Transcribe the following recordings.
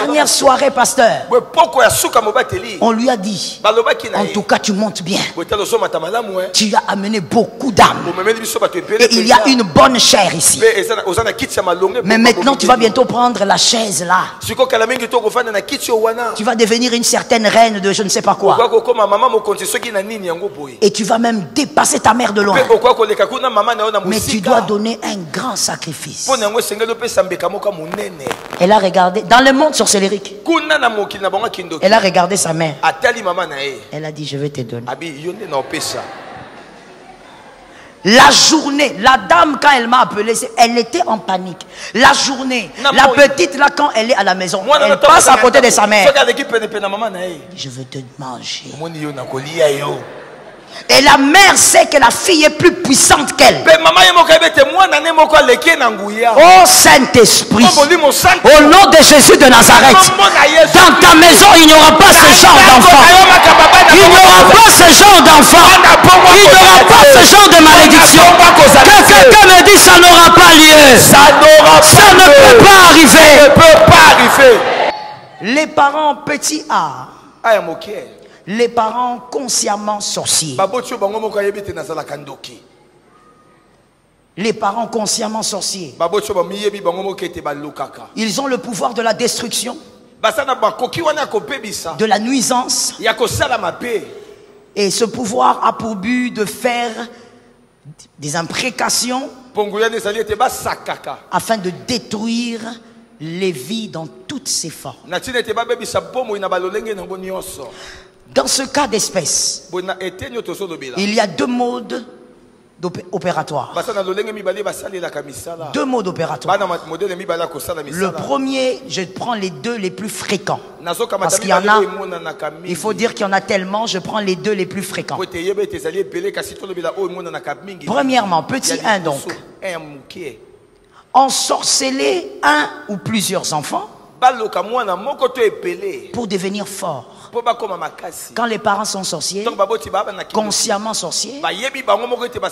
dernière soirée, pasteur, on lui a dit, en tout cas tu montes bien. Tu as amené beaucoup d'âmes. Et il y a une bonne chair ici. Mais maintenant tu vas bientôt prendre la chaise là. Tu vas devenir une certaine reine de je ne sais pas quoi. Et tu vas même dépasser ta mère de loin. Mais tu dois donner un grand sacrifice. Elle a regardé dans le monde sorcellérique. Elle a regardé sa mère. Elle a dit je vais te donner. La journée, la dame quand elle m'a appelé, elle était en panique. La journée, la petite là quand elle est à la maison, elle passe à côté de sa mère. Je veux te manger. Et la mère sait que la fille est plus puissante qu'elle. Oh Saint-Esprit, au nom de Jésus de Nazareth, dans ta maison il n'y aura pas ce genre d'enfant. Il n'y aura pas ce genre d'enfant. Il n'y aura pas ce genre de malédiction. Que quelqu'un me dit ça n'aura pas lieu. Ça ne peut pas arriver. Les parents petits A. Les parents consciemment sorciers. Les parents consciemment sorciers. Ils ont le pouvoir de la destruction, de la nuisance. Et ce pouvoir a pour but de faire des imprécations afin de détruire les vies dans toutes ses formes. Dans ce cas d'espèce, il y a deux modes opératoires. Deux modes opératoires. Le premier, je prends les deux les plus fréquents. Parce qu'il y en a, il faut dire qu'il y en a tellement, je prends les deux les plus fréquents. Premièrement, petit 1 donc. Ensorceler un ou plusieurs enfants pour devenir forts. Quand les parents sont sorciers, consciemment sorciers,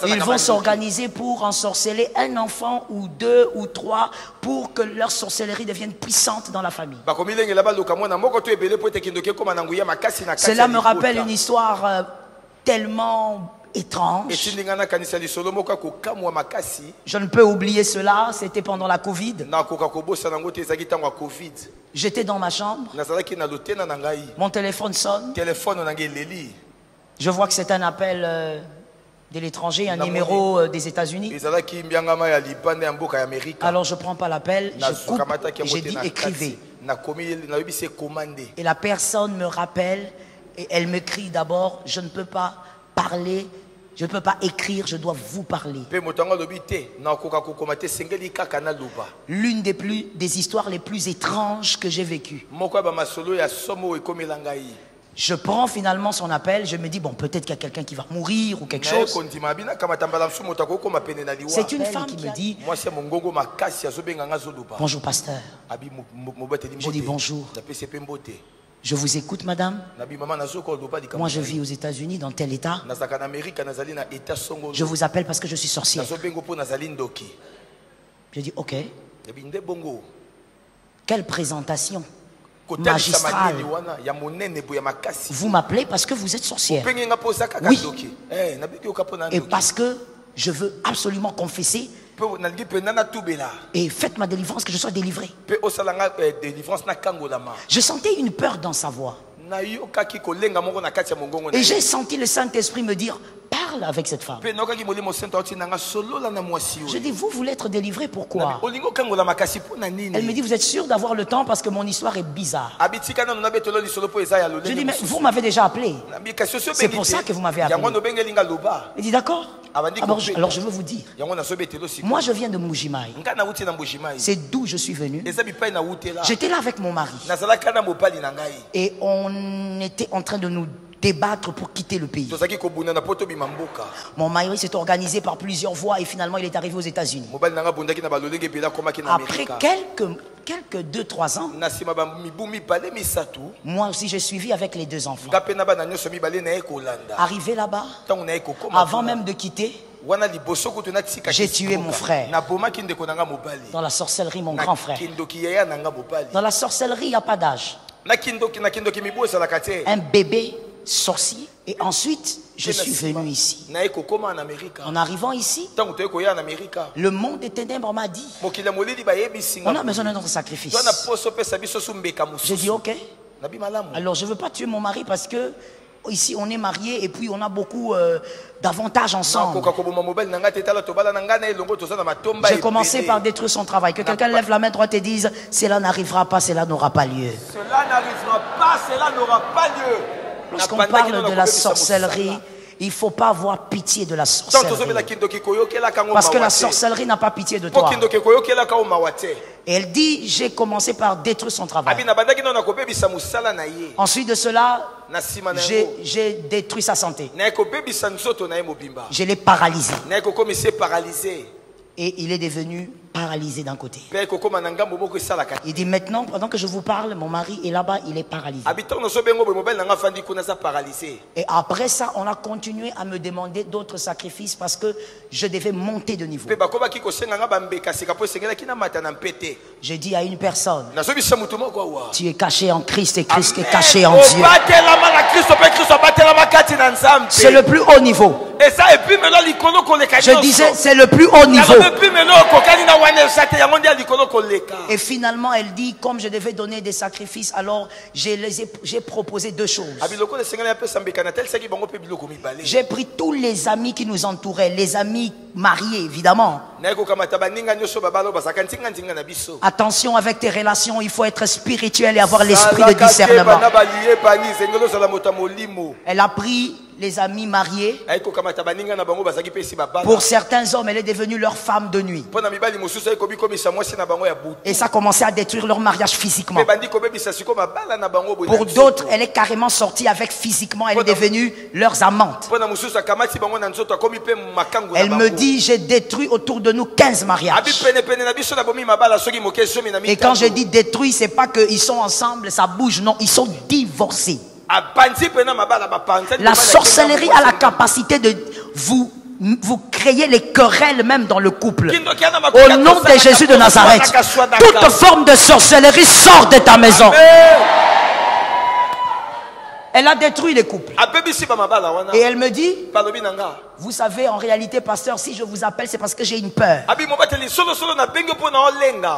ils vont s'organiser pour ensorceler un enfant ou deux ou trois pour que leur sorcellerie devienne puissante dans la famille. Cela me rappelle une histoire tellement étrange. Je ne peux oublier cela, c'était pendant la Covid. J'étais dans ma chambre, mon téléphone sonne, je vois que c'est un appel de l'étranger, un numéro des États-Unis. Alors je ne prends pas l'appel, je coupe et j'ai dit écrivez. Et la personne me rappelle et elle me crie d'abord, je ne peux pas parler, je ne peux pas écrire, je dois vous parler. L'une des histoires les plus étranges que j'ai vécues. Je prends finalement son appel, je me dis bon peut-être qu'il y a quelqu'un qui va mourir ou quelque chose. C'est une femme qui me dit bonjour pasteur. Je dis bonjour. Je vous écoute madame. Moi je vis aux États-Unis dans tel état. Je vous appelle parce que je suis sorcière. Je dis ok. Quelle présentation magistrale. Vous m'appelez parce que vous êtes sorcière. Oui. Et parce que je veux absolument confesser. Et faites ma délivrance, que je sois délivré. Je sentais une peur dans sa voix. Et j'ai senti le Saint-Esprit me dire, parle avec cette femme. Je dis, vous voulez être délivré, pourquoi? Elle me dit, vous êtes sûr d'avoir le temps parce que mon histoire est bizarre. Je dis, mais vous m'avez déjà appelé. C'est pour ça que vous m'avez appelé. Il dit, d'accord. Alors je veux vous dire, moi je viens de Mbuji-Mayi. C'est d'où je suis venu. J'étais là avec mon mari. Et on était en train de nous débattre pour quitter le pays. Mon mari s'est organisé par plusieurs voies et finalement il est arrivé aux États-Unis. Après quelques 2-3 ans, moi aussi j'ai suivi avec les deux enfants. Arrivé là-bas, avant même de quitter, J'ai tué mon frère. Dans la sorcellerie, mon grand frère. Dans la sorcellerie, il n'y a pas d'âge. Un bébé sorcier. Et ensuite, je suis venu ici. En arrivant ici, le monde des ténèbres m'a dit, on a besoin d'un autre sacrifice. J'ai dit ok. Alors je ne veux pas tuer mon mari parce que ici on est mariés et puis on a beaucoup d'avantages ensemble. J'ai commencé par détruire son travail. Que quelqu'un lève la main droite et dise, cela n'arrivera pas, cela n'aura pas lieu. Cela n'arrivera pas, cela n'aura pas lieu. Lorsqu'on parle de la sorcellerie, il ne faut pas avoir pitié de la sorcellerie. Parce que la sorcellerie n'a pas pitié de toi. Et elle dit, j'ai commencé par détruire son travail. Ensuite de cela, j'ai détruit sa santé. Je l'ai paralysé. Et il est devenu paralysé d'un côté. Il dit maintenant, pendant que je vous parle, mon mari est là-bas, il est paralysé. Et après ça, on a continué à me demander d'autres sacrifices parce que je devais monter de niveau. J'ai dit à une personne, tu es caché en Christ et Christ est caché en Dieu. C'est le plus haut niveau. Je disais, c'est le plus haut niveau. Et finalement, elle dit, comme je devais donner des sacrifices, alors j'ai proposé deux choses. J'ai pris tous les amis qui nous entouraient, les amis mariés, évidemment. Attention avec tes relations, il faut être spirituel et avoir l'esprit de discernement. Elle a pris les amis mariés. Pour certains hommes, elle est devenue leur femme de nuit. Et ça a commencé à détruire leur mariage physiquement. Pour d'autres, elle est carrément sortie avec physiquement. Elle est devenue leurs amantes. Elle me dit, j'ai détruit autour de nous 15 mariages. Et quand je dis détruit, c'est pas qu'ils sont ensemble, ça bouge. Non, ils sont divorcés. La sorcellerie a la capacité de vous créer les querelles même dans le couple. Au nom de Jésus de Nazareth, toute forme de sorcellerie sort de ta maison. Elle a détruit les couples. Et elle me dit, vous savez, en réalité, pasteur, si je vous appelle, c'est parce que j'ai une peur.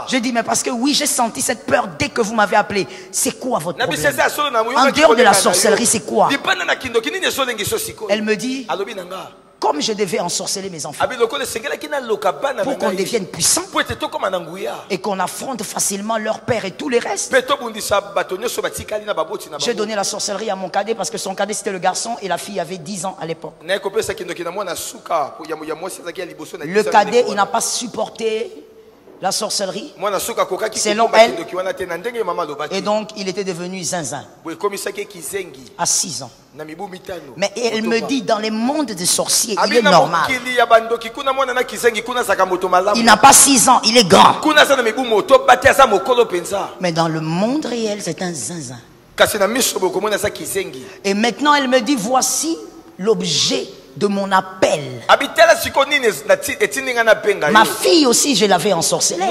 Je dis, mais parce que oui, j'ai senti cette peur dès que vous m'avez appelé. C'est quoi votre problème? En dehors de la sorcellerie, c'est quoi? Elle me dit, comme je devais ensorceler mes enfants pour qu'on devienne puissant et qu'on affronte facilement leur père et tous les restes. J'ai donné la sorcellerie à mon cadet parce que son cadet c'était le garçon et la fille avait 10 ans à l'époque. Le cadet, il n'a pas supporté la sorcellerie selon elle, et donc il était devenu zinzin à 6 ans. Mais elle me dit, dans les mondes des sorciers, il est normal. Il n'a pas 6 ans, il est grand. Mais dans le monde réel, c'est un zinzin. Et maintenant elle me dit, voici l'objet de mon appel. Ma fille aussi, je l'avais ensorcelée.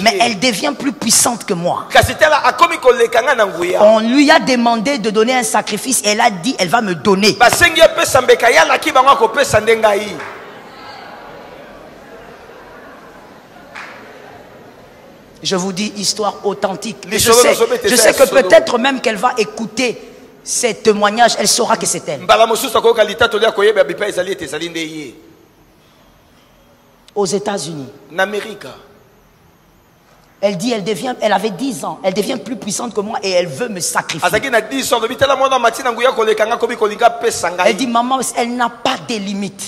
Mais elle devient plus puissante que moi. On lui a demandé de donner un sacrifice. Elle a dit, elle va me donner. Je vous dis, histoire authentique. Je sais que peut-être même qu'elle va écouter ces témoignages, elle saura que c'est elle. Aux États-Unis, elle dit, elle avait 10 ans, elle devient plus puissante que moi et elle veut me sacrifier. Elle dit, maman, elle n'a pas de limite.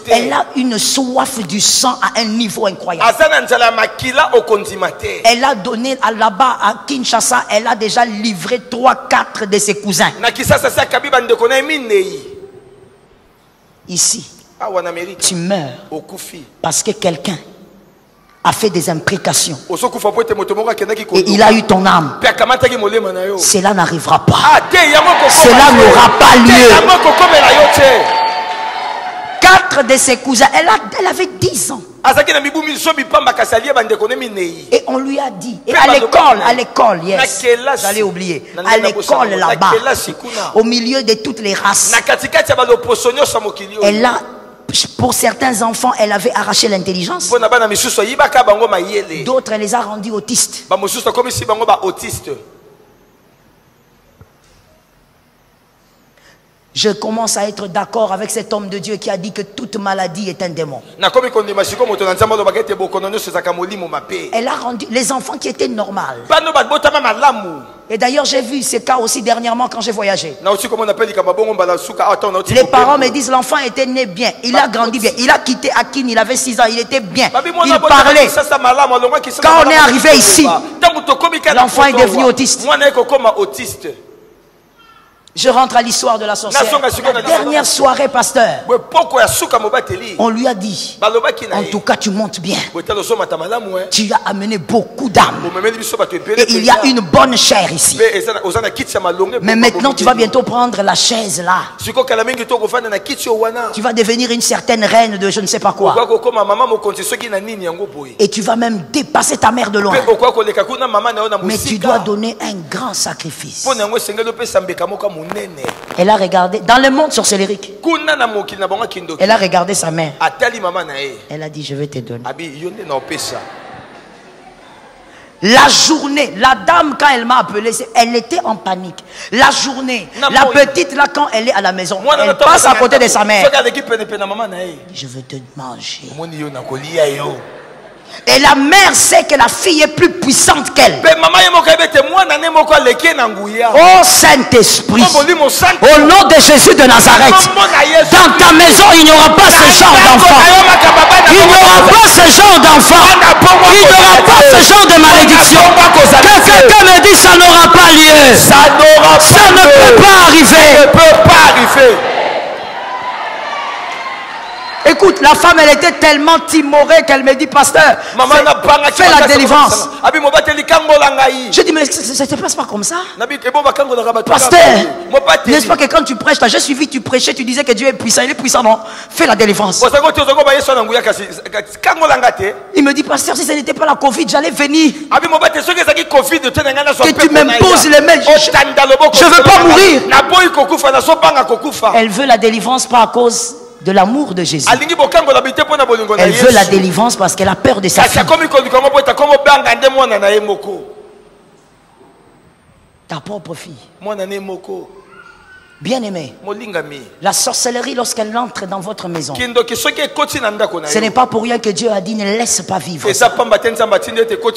Elle a une soif du sang à un niveau incroyable. Elle a donné là-bas à Kinshasa, elle a déjà livré 3-4 de ses cousins. Ici, tu meurs parce que quelqu'un a fait des imprécations et il a eu ton âme. Cela n'arrivera pas. Cela n'aura pas lieu. 4 de ses cousins. Elle avait 10 ans. Et on lui a dit, et à l'école, yes, j'allais oublier, à l'école là-bas, au milieu de toutes les races, elle a, pour certains enfants, elle avait arraché l'intelligence. D'autres, elle les a rendus autistes. Je commence à être d'accord avec cet homme de Dieu qui a dit que toute maladie est un démon. Elle a rendu les enfants qui étaient normaux. Et d'ailleurs, j'ai vu ce cas aussi dernièrement quand j'ai voyagé. Les parents me disent l'enfant était né bien, il a grandi bien, il a quitté Akin, il avait 6 ans, il était bien, il parlait. Quand on est arrivé ici, l'enfant est devenu autiste. Je rentre à l'histoire de la sorcière. La dernière soirée, pasteur, on lui a dit, en tout cas tu montes bien, tu as amené beaucoup d'âmes et il y a une bonne chair ici, mais maintenant tu vas bientôt prendre la chaise là, tu vas devenir une certaine reine de je ne sais pas quoi, et tu vas même dépasser ta mère de loin, mais tu dois donner un grand sacrifice. Elle a regardé dans le monde sorcellérique. Elle a regardé sa mère. Elle a dit je vais te donner. La journée, la dame quand elle m'a appelé, elle était en panique. La journée, la petite là quand elle est à la maison, elle passe à côté de sa mère. Je veux te manger. Et la mère sait que la fille est plus puissante qu'elle. Oh Saint-Esprit, au nom de Jésus de Nazareth, dans ta maison il n'y aura pas ce genre d'enfant. Il n'y aura pas ce genre d'enfant. Il n'y aura pas ce genre de malédiction. Que quelqu'un me dit ça n'aura pas lieu. Ça ne peut pas arriver. Écoute, la femme, elle était tellement timorée qu'elle me dit, pasteur, fais la délivrance. Je dis, mais ça ne se passe pas comme ça. Pasteur, n'est-ce pas que quand tu prêches, j'ai suivi, tu prêchais, tu disais que Dieu est puissant. Il est puissant, non? Fais la délivrance. Il me dit, pasteur, si ce n'était pas la Covid, j'allais venir. Que tu m'imposes les mains. Je ne veux pas mourir. Elle veut la délivrance pas à cause de l'amour de Jésus. Elle veut la délivrance parce qu'elle a peur de sa fille. Ta propre fille. Bien-aimé, la sorcellerie lorsqu'elle entre dans votre maison, ce n'est pas pour rien que Dieu a dit ne laisse pas vivre.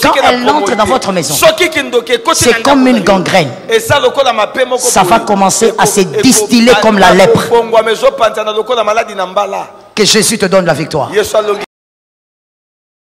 Quand elle entre dans votre maison, c'est comme une gangrène. Ça va commencer à se distiller comme la lèpre. Que Jésus te donne la victoire.